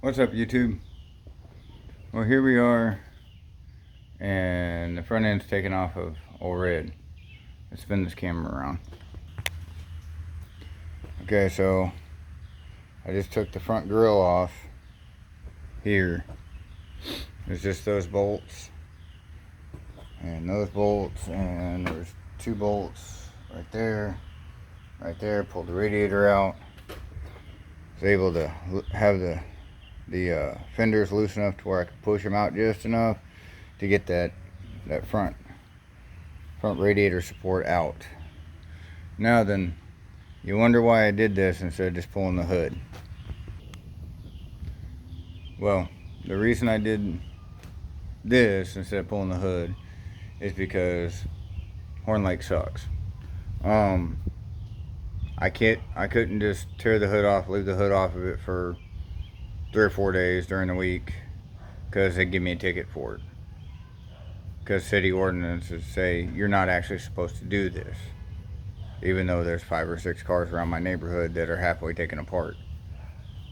What's up, YouTube? Well, here we are, and the front end's taken off of Ole Red. Let's spin this camera around. Okay, so I just took the front grill off here. There's just those bolts and those bolts, and there's two bolts right there. Pulled the radiator out. Was able to have the fenders loose enough to where I could push them out just enough to get that front radiator support out. Now then, you wonder why I did this instead of just pulling the hood. Well, the reason I did this instead of pulling the hood is because Horn Lake sucks. I couldn't just tear the hood off, leave the hood off of it for 3 or 4 days during the week, because they'd give me a ticket for it. Because city ordinances say you're not actually supposed to do this, even though there's 5 or 6 cars around my neighborhood that are halfway taken apart.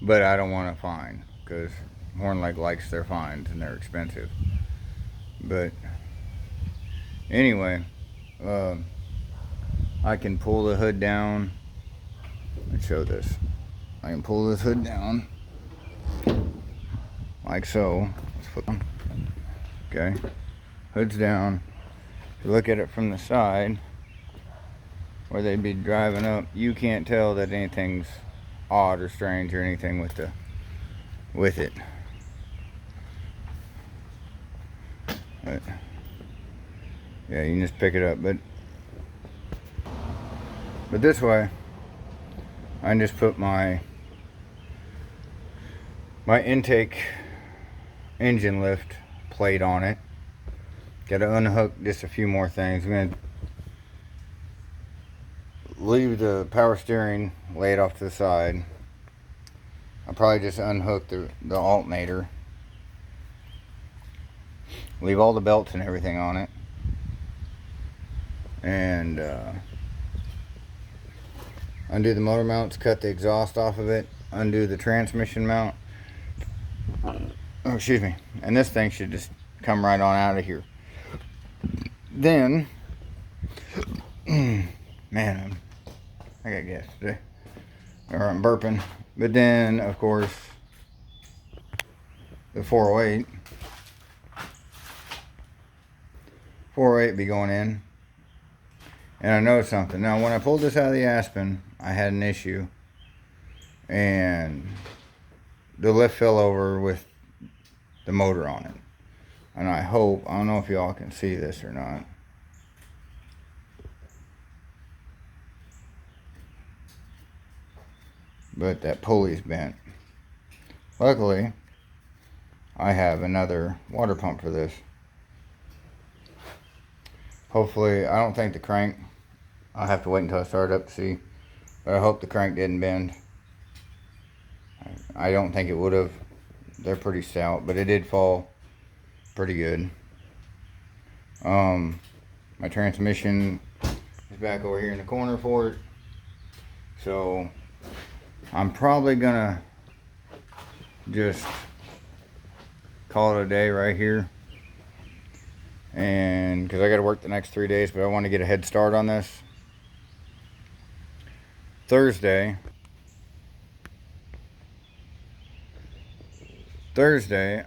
But I don't want to fine, because Horn Lake likes their fines and they're expensive. But anyway, I can pull the hood down. Let's show this. I can pull this hood down like so. Let's put them. Okay, hood's down. If you look at it from the side, where they'd be driving up, you can't tell that anything's odd or strange or anything with it. But, yeah, you can just pick it up. But this way, I can just put my intake engine lift plate on it. Got to unhook just a few more things. I'm going to leave the power steering, lay it off to the side. I'll probably just unhook the alternator. Leave all the belts and everything on it. And undo the motor mounts, cut the exhaust off of it, undo the transmission mount. Oh, excuse me. And this thing should just come right on out of here. Then, man, I got gas today. Or I'm burping. But then, of course, the 408 be going in. And I noticed something. Now, when I pulled this out of the Aspen, I had an issue. And the lift fell over with the motor on it. And I don't know if y'all can see this or not. But that pulley's bent. Luckily, I have another water pump for this. Hopefully, I don't think the crank, I'll have to wait until I start up to see. But I hope the crank didn't bend. I don't think it would have. They're pretty stout, but it did fall pretty good. My transmission is back over here in the corner for it. So I'm probably gonna just call it a day right here. And because I got to work the next 3 days, but I want to get a head start on this. Thursday,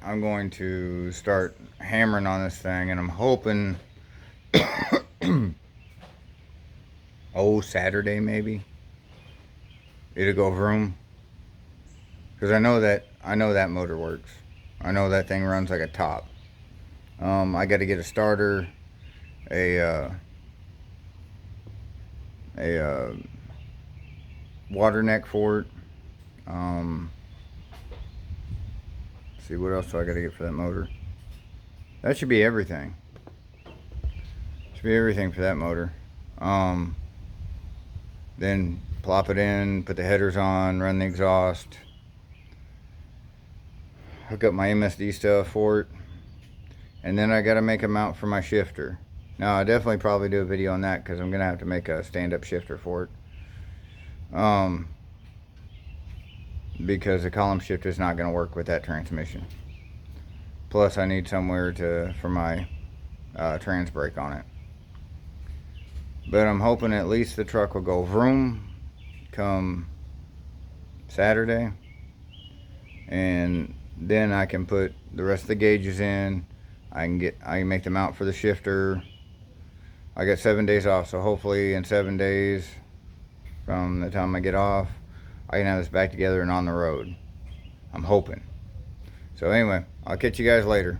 I'm going to start hammering on this thing, and I'm hoping, Saturday maybe, it'll go vroom. Because I know that motor works. I know that thing runs like a top. I got to get a starter, a water neck for it. See what else do I got to get for that motor. That should be everything. Should be everything for that motor. Then plop it in, put the headers on, run the exhaust, hook up my MSD stuff for it. And then I got to make a mount for my shifter. Now, I definitely probably do a video on that because I'm going to have to make a stand-up shifter for it. because the column shift is not going to work with that transmission. Plus I need somewhere for my trans brake on it. But I'm hoping at least the truck will go vroom come Saturday, and then I can put the rest of the gauges in. I can make the mount for the shifter. I got 7 days off, so hopefully in 7 days from the time I get off, I can have this back together and on the road. I'm hoping. So anyway, I'll catch you guys later.